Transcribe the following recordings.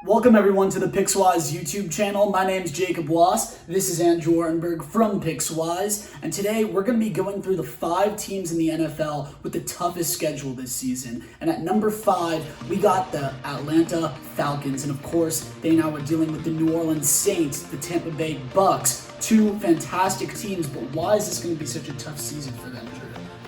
Welcome everyone to the Pickswise YouTube channel. My name is Jacob Wass. This is Andrew Ortenberg from Pickswise. And today we're going to be going through the 5 teams in the NFL with the toughest schedule this season. And at number 5, we got the Atlanta Falcons. And of course, they now are dealing with the New Orleans Saints, the Tampa Bay Bucks. 2 fantastic teams, but why is this going to be such a tough season for them, Drew?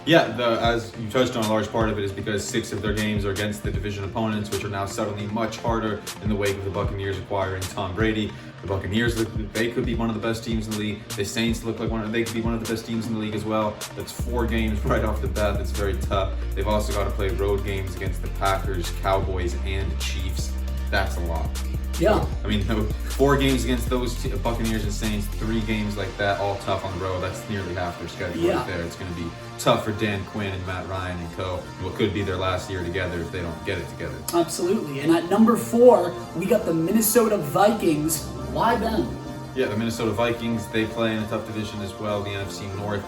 Yeah, as you touched on, a large part of it is because 6 of their games are against the division opponents, which are now suddenly much harder in the wake of the Buccaneers acquiring Tom Brady. The Buccaneers, they could be one of the best teams in the league. The Saints look like they could be one of the best teams in the league as well. That's 4 games right off the bat. That's very tough. They've also got to play road games against the Packers, Cowboys, and Chiefs. That's a lot. Yeah. I mean, 4 games against those Buccaneers and Saints, 3 games like that, all tough on the road. That's nearly half their schedule right there. It's going to be tough for Dan Quinn and Matt Ryan and co. What could be their last year together if they don't get it together. Absolutely. And at number 4, we got the Minnesota Vikings. Why them? Yeah, the Minnesota Vikings, they play in a tough division as well, the NFC North.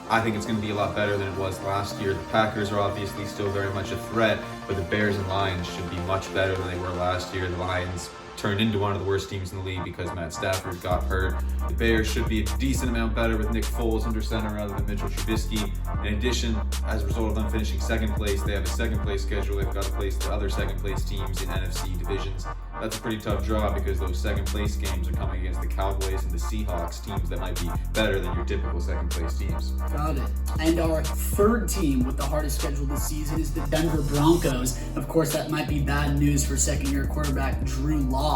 I think it's going to be a lot better than it was last year. The Packers are obviously still very much a threat, but the Bears and Lions should be much better than they were last year. The Lions turned into one of the worst teams in the league because Matt Stafford got hurt. The Bears should be a decent amount better with Nick Foles under center rather than Mitchell Trubisky. In addition, as a result of them finishing second place, they have a second place schedule. They've got to place the other second place teams in NFC divisions. That's a pretty tough draw because those second place games are coming against the Cowboys and the Seahawks, teams that might be better than your typical second place teams. Got it. And our 3rd team with the hardest schedule this season is the Denver Broncos. Of course, that might be bad news for second-year quarterback Drew Lock.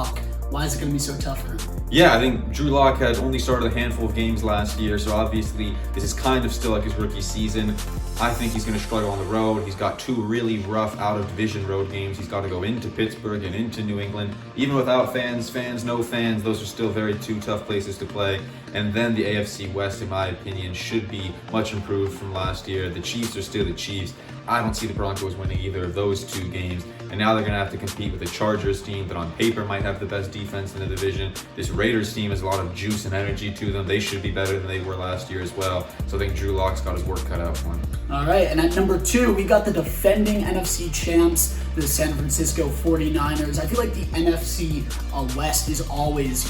Why is it going to be so tough for him? Yeah, I think Drew Lock had only started a handful of games last year, so obviously this is kind of still like his rookie season. I think he's going to struggle on the road. He's got 2 really rough out-of-division road games. He's got to go into Pittsburgh and into New England. Even without fans, no fans, those are still 2 tough places to play. And then the AFC West, in my opinion, should be much improved from last year. The Chiefs are still the Chiefs. I don't see the Broncos winning either of those 2 games. And now they're going to have to compete with the Chargers team that on paper might have the best defense in the division. This Raiders team has a lot of juice and energy to them. They should be better than they were last year as well. So I think Drew Lock's got his work cut out for him. All right, and at number 2, we got the defending NFC champs, the San Francisco 49ers. I feel like the NFC West is always,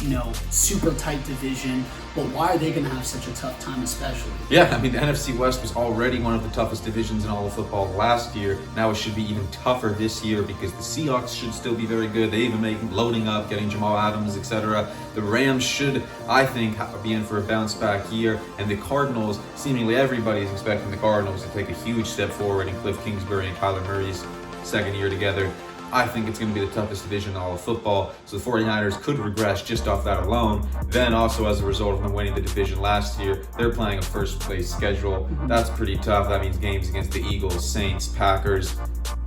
super tight division. But why are they going to have such a tough time especially? Yeah, I mean, the NFC West was already one of the toughest divisions in all of football last year. Now it should be even tougher this year because the Seahawks should still be very good. They even loading up, getting Jamal Adams, etc. The Rams should, I think, be in for a bounce-back year. And the Cardinals, seemingly everybody is expecting the Cardinals to take a huge step forward in Cliff Kingsbury and Kyler Murray's second year together. I think it's going to be the toughest division in all of football. So the 49ers could regress just off that alone. Then also as a result of them winning the division last year, they're playing a first place schedule. That's pretty tough. That means games against the Eagles, Saints, Packers.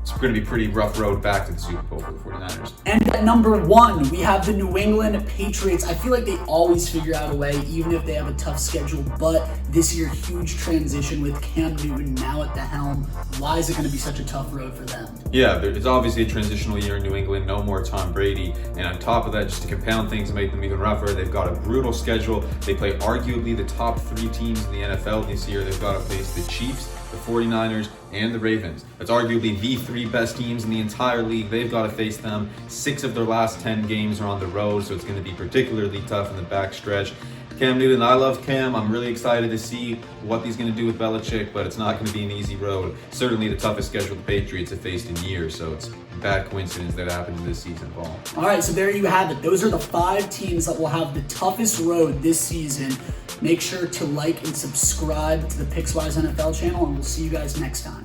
It's going to be a pretty rough road back to the Super Bowl for the 49ers. And at number 1, we have the New England Patriots. I feel like they always figure out a way, even if they have a tough schedule. But this year, huge transition with Cam Newton now at the helm. Why is it going to be such a tough road for them? Yeah, it's obviously a transitional year in New England. No more Tom Brady. And on top of that, just to compound things and make them even rougher, they've got a brutal schedule. They play arguably the top 3 teams in the NFL this year. They've got to face the Chiefs, the 49ers, and the Ravens. That's arguably the 3 best teams in the entire league. They've got to face them. 6 of their last 10 games are on the road, so it's going to be particularly tough in the backstretch. Cam Newton, I love Cam. I'm really excited to see what he's going to do with Belichick, but it's not going to be an easy road. Certainly the toughest schedule the Patriots have faced in years, so it's a bad coincidence that happened this season, Paul. All right, so there you have it. Those are the 5 teams that will have the toughest road this season. Make sure to like and subscribe to the Pickswise NFL channel, and we'll see you guys next time.